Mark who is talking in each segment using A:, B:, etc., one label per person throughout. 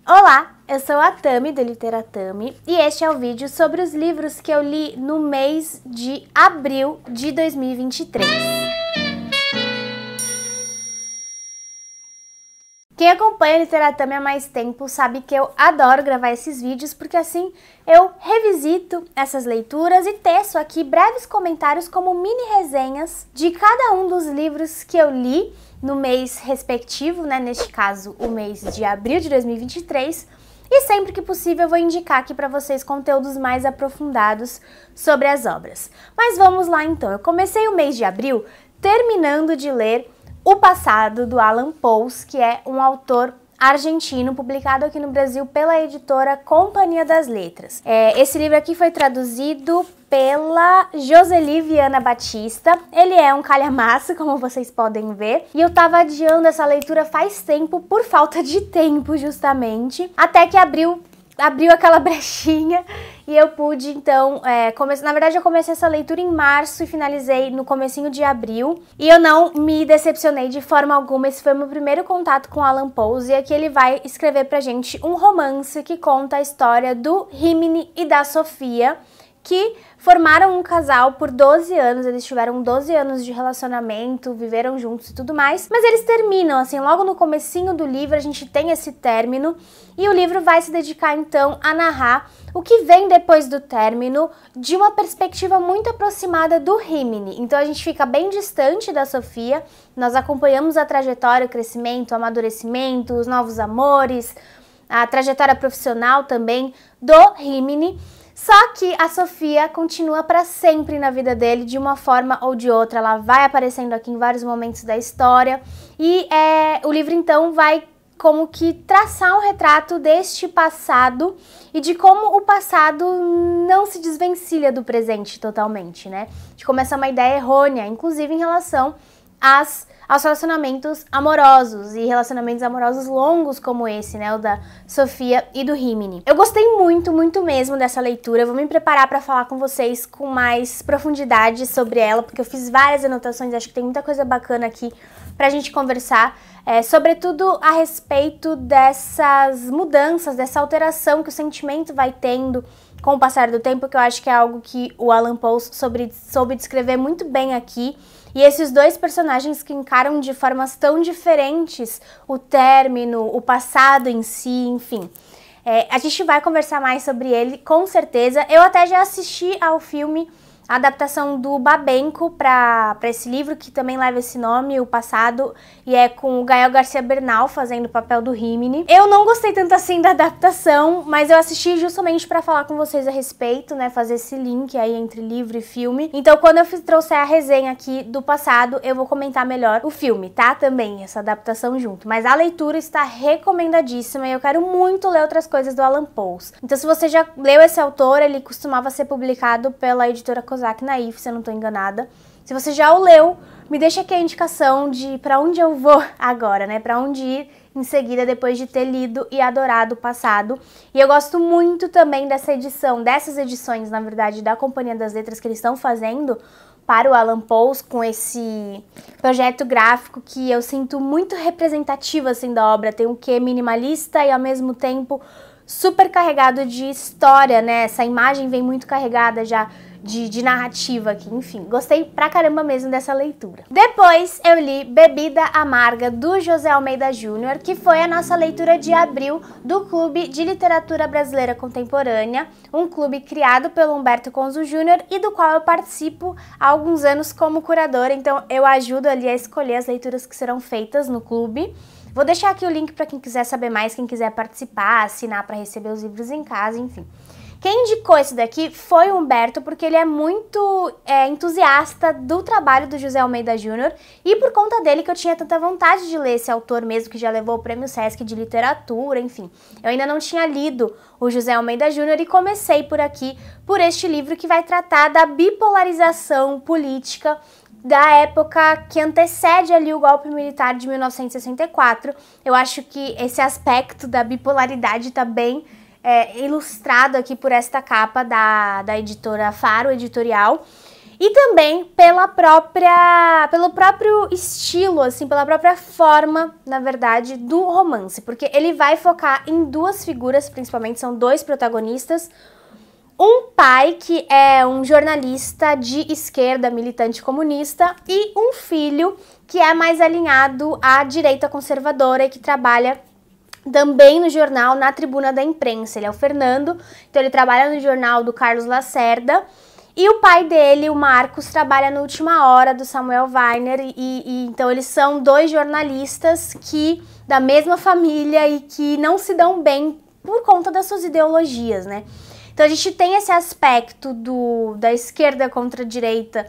A: Olá, eu sou a Tami do Literatami e este é o vídeo sobre os livros que eu li no mês de abril de 2023. Quem acompanha a Literatami há mais tempo sabe que eu adoro gravar esses vídeos porque assim eu revisito essas leituras e teço aqui breves comentários como mini resenhas de cada um dos livros que eu li no mês respectivo, né? Neste caso, o mês de abril de 2023. E sempre que possível eu vou indicar aqui para vocês conteúdos mais aprofundados sobre as obras. Mas vamos lá então. Eu comecei o mês de abril terminando de ler O Passado, do Alan Pauls, que é um autor argentino, publicado aqui no Brasil pela editora Companhia das Letras. Esse livro aqui foi traduzido pela Joseli Viana Batista. Ele é um calhamaço, como vocês podem ver, e eu tava adiando essa leitura faz tempo, por falta de tempo, justamente, até que abriu aquela brechinha e eu pude, então, na verdade eu comecei essa leitura em março e finalizei no comecinho de abril, e eu não me decepcionei de forma alguma. Esse foi o meu primeiro contato com Alan Pauls, e aqui ele vai escrever pra gente um romance que conta a história do Rimini e da Sofia, que formaram um casal por 12 anos, eles tiveram 12 anos de relacionamento, viveram juntos e tudo mais, mas eles terminam, assim, logo no comecinho do livro a gente tem esse término, e o livro vai se dedicar então a narrar o que vem depois do término de uma perspectiva muito aproximada do Rimini. Então a gente fica bem distante da Sofia, nós acompanhamos a trajetória, o crescimento, o amadurecimento, os novos amores, a trajetória profissional também do Rimini. Só que a Sofia continua para sempre na vida dele, de uma forma ou de outra. Ela vai aparecendo aqui em vários momentos da história. E o livro, então, vai como que traçar um retrato deste passado e de como o passado não se desvencilha do presente totalmente, né? De como essa é uma ideia errônea, inclusive em relação aos relacionamentos amorosos e relacionamentos amorosos longos como esse, né, o da Sofia e do Rimini. Eu gostei muito, muito mesmo dessa leitura. Eu vou me preparar para falar com vocês com mais profundidade sobre ela, porque eu fiz várias anotações, acho que tem muita coisa bacana aqui pra gente conversar, sobretudo a respeito dessas mudanças, dessa alteração que o sentimento vai tendo com o passar do tempo, que eu acho que é algo que o Alan Pauls soube descrever muito bem aqui. E esses dois personagens que encaram de formas tão diferentes o término, o passado em si, enfim. A gente vai conversar mais sobre ele, com certeza. Eu até já assisti ao filme, a adaptação do Babenco para esse livro, que também leva esse nome, O Passado, e é com o Gael Garcia Bernal fazendo o papel do Rimini. Eu não gostei tanto assim da adaptação, mas eu assisti justamente para falar com vocês a respeito, né, fazer esse link aí entre livro e filme. Então, quando eu trouxer a resenha aqui do Passado, eu vou comentar melhor o filme, tá? Também, essa adaptação junto. Mas a leitura está recomendadíssima e eu quero muito ler outras coisas do Alan Pauls. Então, se você já leu esse autor, ele costumava ser publicado pela editora Kozak Naif, se eu não tô enganada. Se você já o leu, me deixa aqui a indicação de pra onde eu vou agora, né? Pra onde ir em seguida, depois de ter lido e adorado o Passado. E eu gosto muito também dessas edições, na verdade, da Companhia das Letras que eles estão fazendo para o Alan Pauls, com esse projeto gráfico que eu sinto muito representativo, assim, da obra. Tem um quê minimalista e, ao mesmo tempo, super carregado de história, né? Essa imagem vem muito carregada já de narrativa aqui, enfim, gostei pra caramba mesmo dessa leitura. Depois eu li Bebida Amarga, do José Almeida Júnior, que foi a nossa leitura de abril do Clube de Literatura Brasileira Contemporânea, um clube criado pelo Humberto Conzo Júnior e do qual eu participo há alguns anos como curadora, então eu ajudo ali a escolher as leituras que serão feitas no clube. Vou deixar aqui o link para quem quiser saber mais, quem quiser participar, assinar para receber os livros em casa, enfim. Quem indicou esse daqui foi o Humberto, porque ele é muito entusiasta do trabalho do José Almeida Júnior, e por conta dele que eu tinha tanta vontade de ler esse autor mesmo, que já levou o Prêmio Sesc de Literatura, enfim. Eu ainda não tinha lido o José Almeida Júnior e comecei por aqui, por este livro que vai tratar da bipolarização política da época que antecede ali o golpe militar de 1964. Eu acho que esse aspecto da bipolaridade tá bem ilustrado aqui por esta capa da editora Faro Editorial. e também pelo próprio estilo, assim, pela própria forma, na verdade, do romance, porque ele vai focar em duas figuras, principalmente, são dois protagonistas, um pai que é um jornalista de esquerda, militante comunista, e um filho que é mais alinhado à direita conservadora e que trabalha também no jornal, na Tribuna da Imprensa. Ele é o Fernando, então ele trabalha no jornal do Carlos Lacerda, e o pai dele, o Marcos, trabalha no Última Hora, do Samuel Weiner, então eles são dois jornalistas da mesma família e que não se dão bem por conta das suas ideologias, né? Então a gente tem esse aspecto da esquerda contra a direita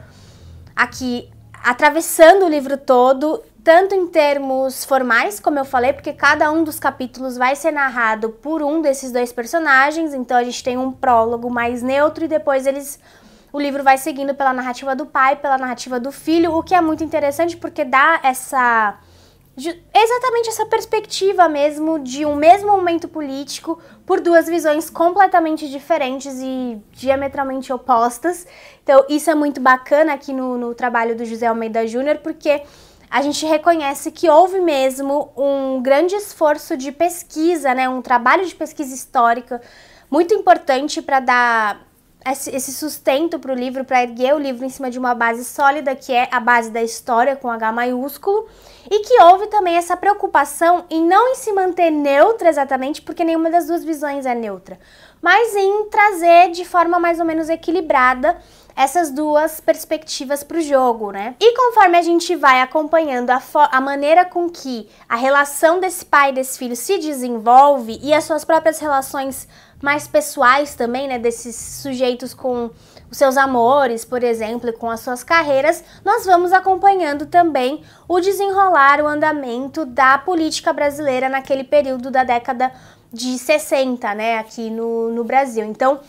A: aqui atravessando o livro todo, tanto em termos formais, como eu falei, porque cada um dos capítulos vai ser narrado por um desses dois personagens, então a gente tem um prólogo mais neutro e depois o livro vai seguindo pela narrativa do pai, pela narrativa do filho, o que é muito interessante porque dá exatamente essa perspectiva mesmo de um mesmo momento político por duas visões completamente diferentes e diametralmente opostas. Então isso é muito bacana aqui no trabalho do José Almeida Júnior, porque a gente reconhece que houve mesmo um grande esforço de pesquisa, né, um trabalho de pesquisa histórica muito importante para dar esse sustento para o livro, para erguer o livro em cima de uma base sólida, que é a base da história com H maiúsculo, e que houve também essa preocupação em se manter neutra exatamente, porque nenhuma das duas visões é neutra, mas em trazer de forma mais ou menos equilibrada essas duas perspectivas para o jogo, né? E conforme a gente vai acompanhando a maneira com que a relação desse pai e desse filho se desenvolve e as suas próprias relações mais pessoais também, né, desses sujeitos com os seus amores, por exemplo, e com as suas carreiras, nós vamos acompanhando também o desenrolar, o andamento da política brasileira naquele período da década de 60, né, aqui no Brasil. Então,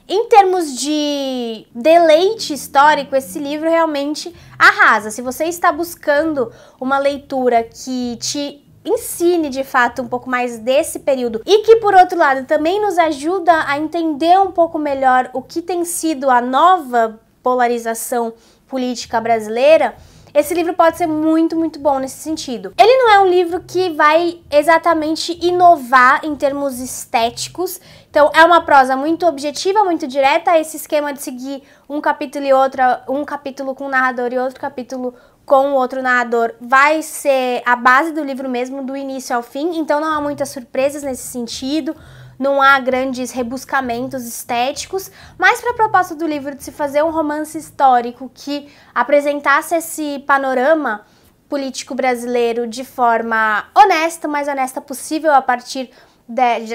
A: em termos de deleite histórico, esse livro realmente arrasa. Se você está buscando uma leitura que te ensine de fato um pouco mais desse período e que, por outro lado, também nos ajuda a entender um pouco melhor o que tem sido a nova polarização política brasileira, esse livro pode ser muito, muito bom nesse sentido. Ele não é um livro que vai exatamente inovar em termos estéticos, então é uma prosa muito objetiva, muito direta, esse esquema de seguir um capítulo e outro, um capítulo com um narrador e outro capítulo com outro narrador, vai ser a base do livro mesmo, do início ao fim, então não há muitas surpresas nesse sentido, não há grandes rebuscamentos estéticos, mas para a proposta do livro de se fazer um romance histórico que apresentasse esse panorama político brasileiro de forma honesta, mais honesta possível, a partir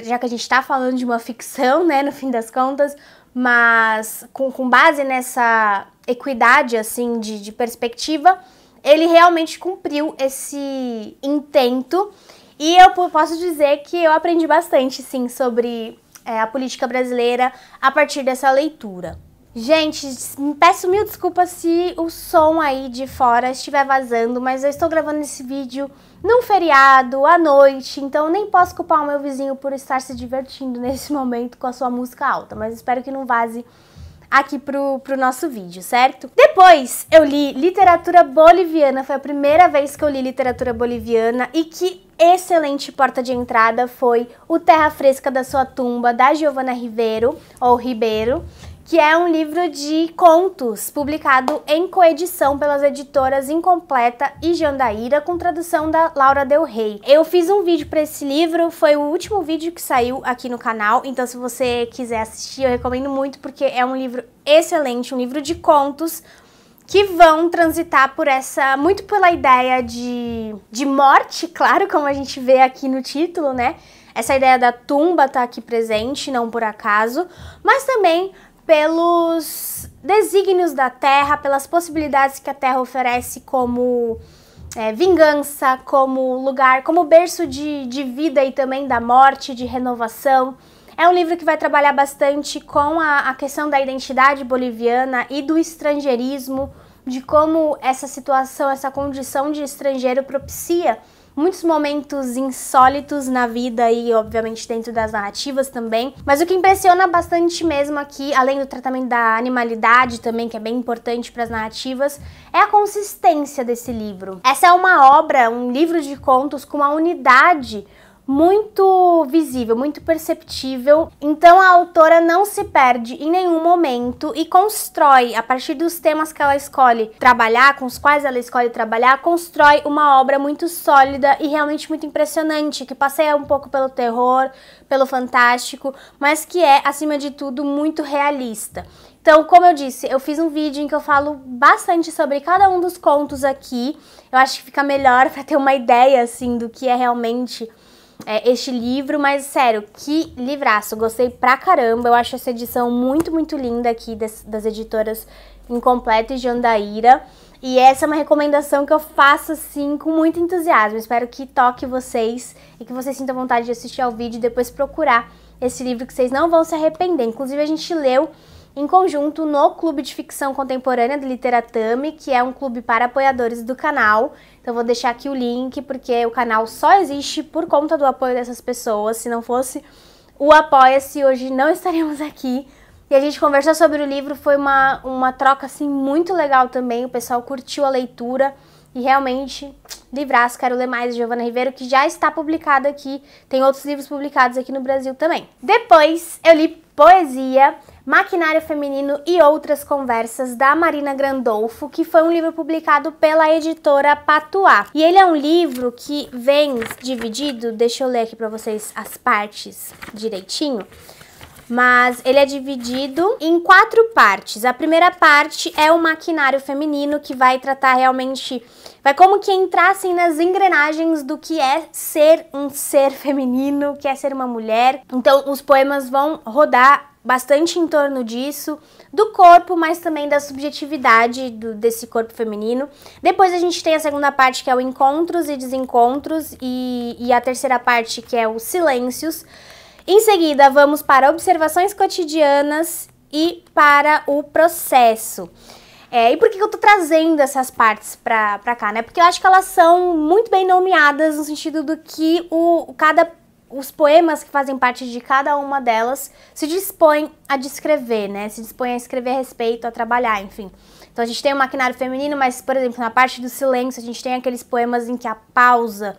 A: já que a gente está falando de uma ficção, né, no fim das contas, mas com base nessa equidade, assim, de perspectiva, ele realmente cumpriu esse intento. E eu posso dizer que eu aprendi bastante, sim, sobre a política brasileira a partir dessa leitura. Gente, peço mil desculpas se o som aí de fora estiver vazando, mas eu estou gravando esse vídeo num feriado, à noite, então eu nem posso culpar o meu vizinho por estar se divertindo nesse momento com a sua música alta, mas espero que não vaze aqui pro nosso vídeo, certo? Depois eu li literatura boliviana, foi a primeira vez que eu li literatura boliviana e que excelente porta de entrada foi o Terra Fresca da Sua Tumba, da Giovana Ribeiro, que é um livro de contos publicado em coedição pelas editoras Incompleta e Jandaíra, com tradução da Laura Del Rey. Eu fiz um vídeo para esse livro, foi o último vídeo que saiu aqui no canal, então se você quiser assistir, eu recomendo muito, porque é um livro excelente, um livro de contos que vão transitar muito pela ideia de morte, claro, como a gente vê aqui no título, né? Essa ideia da tumba tá aqui presente, não por acaso, mas também pelos desígnios da Terra, pelas possibilidades que a Terra oferece como vingança, como lugar, como berço de vida e também da morte, de renovação. É um livro que vai trabalhar bastante com a questão da identidade boliviana e do estrangeirismo, de como essa situação, essa condição de estrangeiro propicia muitos momentos insólitos na vida e, obviamente, dentro das narrativas também. Mas o que impressiona bastante mesmo aqui, além do tratamento da animalidade também, que é bem importante para as narrativas, é a consistência desse livro. Essa é uma obra, um livro de contos com uma unidade muito visível, muito perceptível. Então a autora não se perde em nenhum momento e constrói, a partir dos temas que ela escolhe trabalhar, com os quais ela escolhe trabalhar, constrói uma obra muito sólida e realmente muito impressionante, que passeia um pouco pelo terror, pelo fantástico, mas que é, acima de tudo, muito realista. Então, como eu disse, eu fiz um vídeo em que eu falo bastante sobre cada um dos contos aqui. Eu acho que fica melhor para ter uma ideia, assim, do que é realmente este livro, mas sério, que livraço, gostei pra caramba. Eu acho essa edição muito, muito linda aqui das editoras Incompleto e Jandaíra. E essa é uma recomendação que eu faço, assim, com muito entusiasmo. Espero que toque vocês e que vocês sintam vontade de assistir ao vídeo e depois procurar esse livro, que vocês não vão se arrepender. Inclusive, a gente leu em conjunto no Clube de Ficção Contemporânea do Literatame, que é um clube para apoiadores do canal. Então vou deixar aqui o link, porque o canal só existe por conta do apoio dessas pessoas. Se não fosse o Apoia-se, hoje não estaríamos aqui. E a gente conversou sobre o livro, foi uma troca assim muito legal também. O pessoal curtiu a leitura e realmente, livraço. Quero ler mais de Giovana Ribeiro, que já está publicado aqui. Tem outros livros publicados aqui no Brasil também. Depois eu li poesia, Maquinário Feminino e Outras Conversas, da Marina Grandolfo, que foi um livro publicado pela editora Patuá. E ele é um livro que vem dividido, deixa eu ler aqui para vocês as partes direitinho, mas ele é dividido em 4 partes. A primeira parte é o maquinário feminino, que vai tratar realmente, vai como que entrar assim nas engrenagens do que é ser um ser feminino, o que é ser uma mulher. Então os poemas vão rodar bastante em torno disso, do corpo, mas também da subjetividade desse corpo feminino. Depois a gente tem a segunda parte, que é o encontros e desencontros, e a terceira parte, que é os silêncios. Em seguida, vamos para observações cotidianas e para o processo. E por que eu tô trazendo essas partes pra cá, né? Porque eu acho que elas são muito bem nomeadas, no sentido do que os poemas que fazem parte de cada uma delas se dispõem a descrever, né? Se dispõem a escrever a respeito, a trabalhar, enfim. Então a gente tem o maquinário feminino, mas, por exemplo, na parte do silêncio, a gente tem aqueles poemas em que a pausa,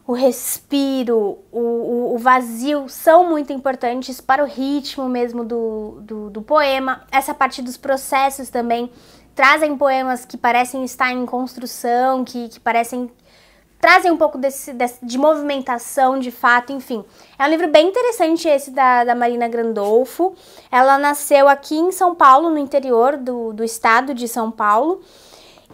A: o respiro, o vazio são muito importantes para o ritmo mesmo do poema. Essa parte dos processos também trazem poemas que parecem estar em construção, que trazem um pouco de movimentação, de fato, enfim. É um livro bem interessante esse da Marina Grandolfo. Ela nasceu aqui em São Paulo, no interior do estado de São Paulo.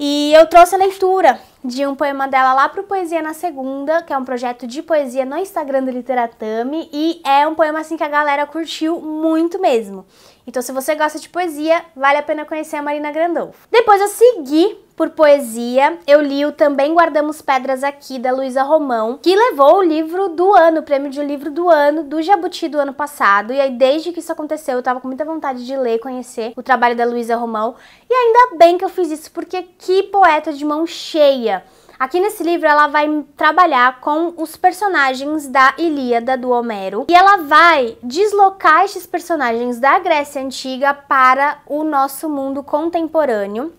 A: E eu trouxe a leitura de um poema dela lá pro Poesia na Segunda, que é um projeto de poesia no Instagram do Literatame, e é um poema assim que a galera curtiu muito mesmo. Então, se você gosta de poesia, vale a pena conhecer a Marina Grandolfo. Depois eu segui por poesia, eu li o Também Guardamos Pedras Aqui, da Luísa Romão, que levou o livro do ano, o prêmio de livro do ano, do Jabuti do ano passado. E aí, desde que isso aconteceu, eu tava com muita vontade de ler, conhecer o trabalho da Luísa Romão. E ainda bem que eu fiz isso, porque que poeta de mão cheia! Aqui nesse livro ela vai trabalhar com os personagens da Ilíada, do Homero, e ela vai deslocar esses personagens da Grécia Antiga para o nosso mundo contemporâneo,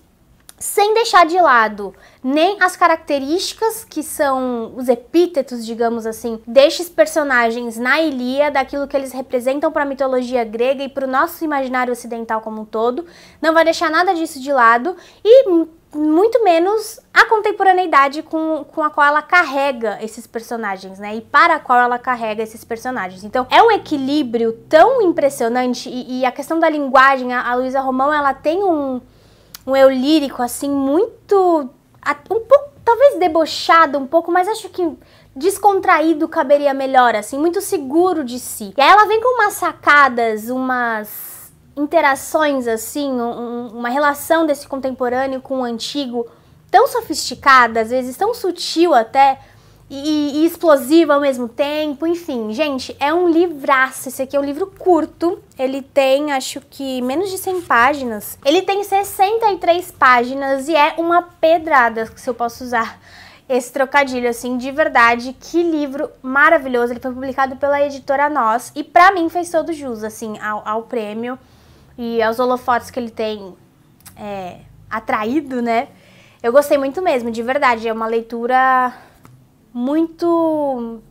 A: sem deixar de lado nem as características que são os epítetos, digamos assim, destes personagens na Ilíada, daquilo que eles representam para a mitologia grega e para o nosso imaginário ocidental como um todo. Não vai deixar nada disso de lado e muito menos a contemporaneidade com a qual ela carrega esses personagens, né? E para a qual ela carrega esses personagens. Então, é um equilíbrio tão impressionante e a questão da linguagem, a Luísa Romão, ela tem um eu lírico, assim, muito, um pouco, talvez debochado um pouco, mas acho que descontraído caberia melhor, assim, muito seguro de si. E aí ela vem com umas sacadas, umas interações, assim, uma relação desse contemporâneo com o antigo tão sofisticada, às vezes tão sutil até, e explosiva ao mesmo tempo, enfim, gente, é um livraço. Esse aqui é um livro curto, ele tem, acho que, menos de 100 páginas, ele tem 63 páginas e é uma pedrada, se eu posso usar esse trocadilho, assim, de verdade. Que livro maravilhoso. Ele foi publicado pela editora Nós e pra mim fez todo jus, assim, ao prêmio e aos holofotes que ele tem atraído, né? Eu gostei muito mesmo, de verdade. É uma leitura muito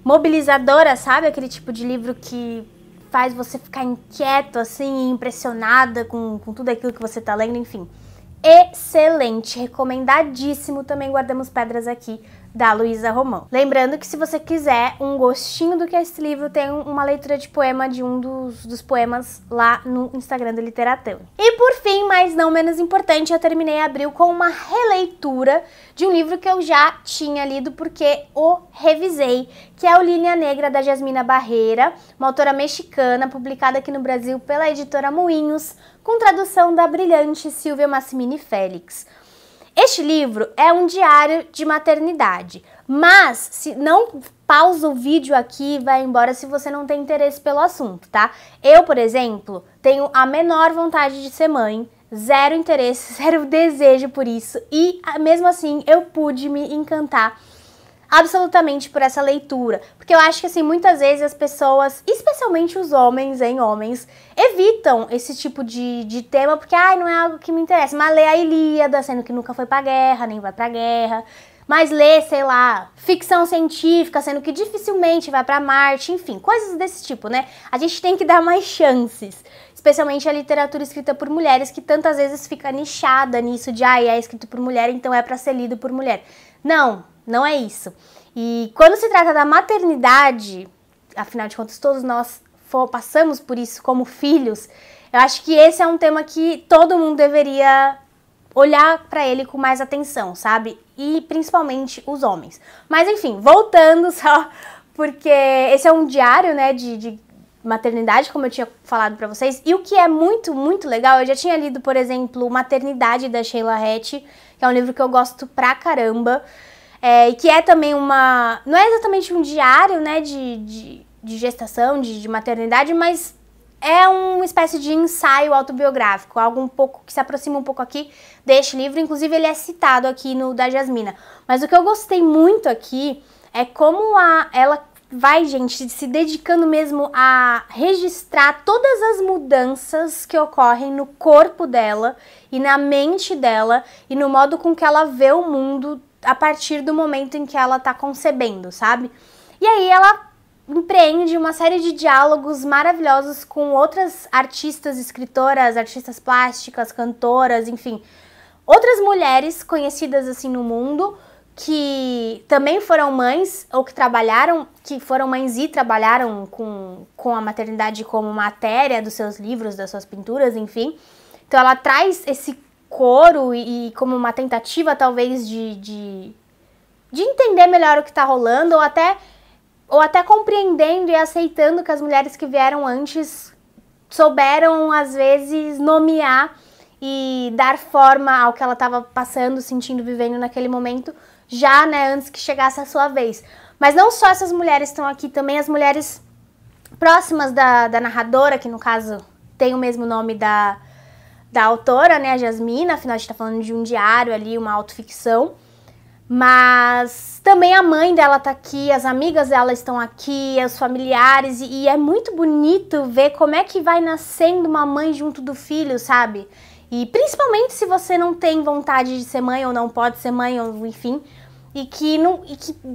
A: mobilizadora, sabe? Aquele tipo de livro que faz você ficar inquieto, assim, impressionada com tudo aquilo que você tá lendo, enfim. Excelente, recomendadíssimo. Também guardamos pedras aqui, da Luísa Romão. Lembrando que se você quiser um gostinho do que é esse livro, tem uma leitura de poema de um dos poemas lá no Instagram do Literatão. E por fim, mas não menos importante, eu terminei abril com uma releitura de um livro que eu já tinha lido porque o revisei, que é o Linha Negra, da Jasmina Barreira, uma autora mexicana, publicada aqui no Brasil pela editora Moinhos, com tradução da brilhante Silvia Massimini Félix. Este livro é um diário de maternidade, mas se não pausa o vídeo aqui e vai embora se você não tem interesse pelo assunto, tá? Eu, por exemplo, tenho a menor vontade de ser mãe, zero interesse, zero desejo por isso, e mesmo assim eu pude me encantar absolutamente por essa leitura, porque eu acho que assim, muitas vezes as pessoas, especialmente os homens, evitam esse tipo de tema, porque não é algo que me interessa, mas lê a Ilíada, sendo que nunca foi pra guerra, nem vai pra guerra, mas lê, sei lá, ficção científica, sendo que dificilmente vai pra Marte, enfim, coisas desse tipo, né? A gente tem que dar mais chances, especialmente a literatura escrita por mulheres, que tantas vezes fica nichada nisso de, é escrito por mulher, então é pra ser lido por mulher. Não é isso. E quando se trata da maternidade, afinal de contas, todos nós passamos por isso como filhos, eu acho que esse é um tema que todo mundo deveria olhar para ele com mais atenção, sabe? E principalmente os homens. Mas enfim, voltando só, porque esse é um diário, né, de maternidade, como eu tinha falado pra vocês, e o que é muito, muito legal, eu já tinha lido, por exemplo, Maternidade, da Sheila Hett, que é um livro que eu gosto pra caramba, e que é também não é exatamente um diário, né, de gestação, de maternidade, mas é uma espécie de ensaio autobiográfico, algo um pouco que se aproxima um pouco aqui deste livro, inclusive ele é citado aqui no da Jasmina. Mas o que eu gostei muito aqui é como ela vai, gente, se dedicando mesmo a registrar todas as mudanças que ocorrem no corpo dela e na mente dela e no modo com que ela vê o mundo a partir do momento em que ela tá concebendo, sabe? E aí ela empreende uma série de diálogos maravilhosos com outras artistas, escritoras, artistas plásticas, cantoras, enfim, outras mulheres conhecidas assim no mundo, que também foram mães ou que trabalharam, que foram mães e trabalharam com a maternidade como matéria dos seus livros, das suas pinturas, enfim. Então ela traz esse coro e como uma tentativa talvez de entender melhor o que está rolando, ou até compreendendo e aceitando que as mulheres que vieram antes souberam às vezes nomear e dar forma ao que ela estava passando, sentindo, vivendo naquele momento, já, né, antes que chegasse a sua vez. Mas não só essas mulheres estão aqui, também as mulheres próximas da narradora, que no caso tem o mesmo nome da autora, né, a Jasmina, afinal a gente tá falando de um diário ali, uma autoficção. Mas também a mãe dela tá aqui, as amigas dela estão aqui, os familiares, e é muito bonito ver como é que vai nascendo uma mãe junto do filho, sabe? E principalmente se você não tem vontade de ser mãe, ou não pode ser mãe, ou enfim, e que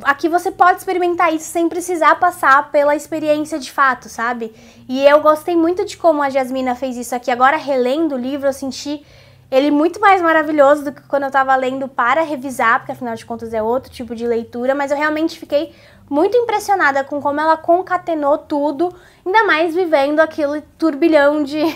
A: aqui você pode experimentar isso sem precisar passar pela experiência de fato, sabe? E eu gostei muito de como a Jasmina fez isso aqui. Agora, relendo o livro, eu senti ele muito mais maravilhoso do que quando eu tava lendo para revisar, porque afinal de contas é outro tipo de leitura, mas eu realmente fiquei muito impressionada com como ela concatenou tudo, ainda mais vivendo aquele turbilhão de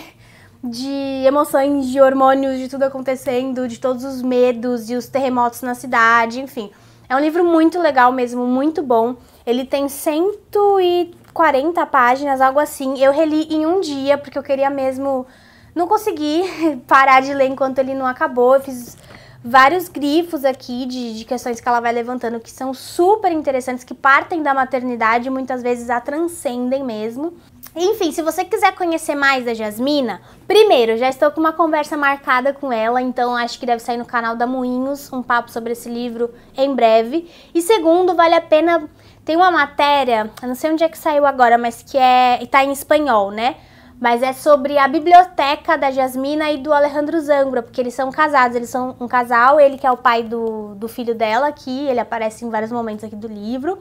A: emoções, de hormônios, de tudo acontecendo, de todos os medos e os terremotos na cidade, enfim. É um livro muito legal mesmo, muito bom. Ele tem 140 páginas, algo assim. Eu reli em um dia, porque eu queria mesmo... Não consegui parar de ler enquanto ele não acabou. Eu fiz vários grifos aqui de questões que ela vai levantando, que são super interessantes, que partem da maternidade e muitas vezes a transcendem mesmo. Enfim, se você quiser conhecer mais da Jasmina, primeiro, já estou com uma conversa marcada com ela, então acho que deve sair no canal da Moinhos um papo sobre esse livro em breve. E segundo, vale a pena, tem uma matéria, eu não sei onde é que saiu agora, mas que tá em espanhol, né? Mas é sobre a biblioteca da Jasmina e do Alejandro Zambra, porque eles são casados, eles são um casal, ele que é o pai do filho dela aqui, ele aparece em vários momentos aqui do livro.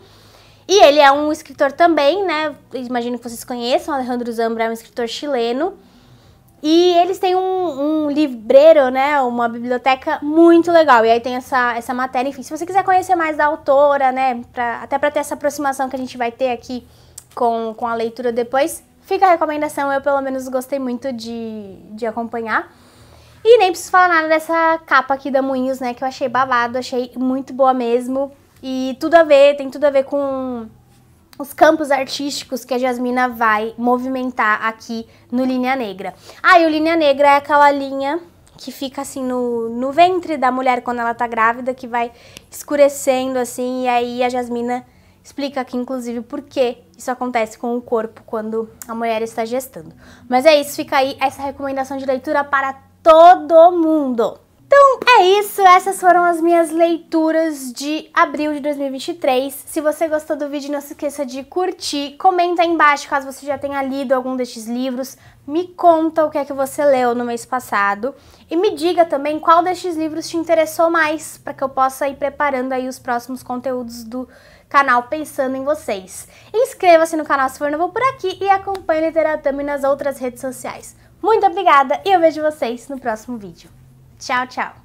A: E ele é um escritor também, né? Imagino que vocês conheçam, o Alejandro Zambra é um escritor chileno. E eles têm um livreiro, né? Uma biblioteca muito legal. E aí tem essa matéria, enfim. Se você quiser conhecer mais da autora, né? Até pra ter essa aproximação que a gente vai ter aqui com a leitura depois, fica a recomendação. Eu, pelo menos, gostei muito de acompanhar. E nem preciso falar nada dessa capa aqui da Moinhos, né? Que eu achei babado, achei muito boa mesmo. E tem tudo a ver com os campos artísticos que a Jasmina vai movimentar aqui no Linha Negra. E o Linha Negra é aquela linha que fica assim no ventre da mulher quando ela tá grávida, que vai escurecendo assim, e aí a Jasmina explica aqui, inclusive, por que isso acontece com o corpo quando a mulher está gestando. Mas é isso, fica aí essa recomendação de leitura para todo mundo. Então é isso, essas foram as minhas leituras de abril de 2023. Se você gostou do vídeo, não se esqueça de curtir, comenta aí embaixo caso você já tenha lido algum destes livros, me conta o que é que você leu no mês passado e me diga também qual destes livros te interessou mais, para que eu possa ir preparando aí os próximos conteúdos do canal pensando em vocês. Inscreva-se no canal se for novo por aqui e acompanhe o Literatami nas outras redes sociais. Muito obrigada e eu vejo vocês no próximo vídeo. Tchau, tchau!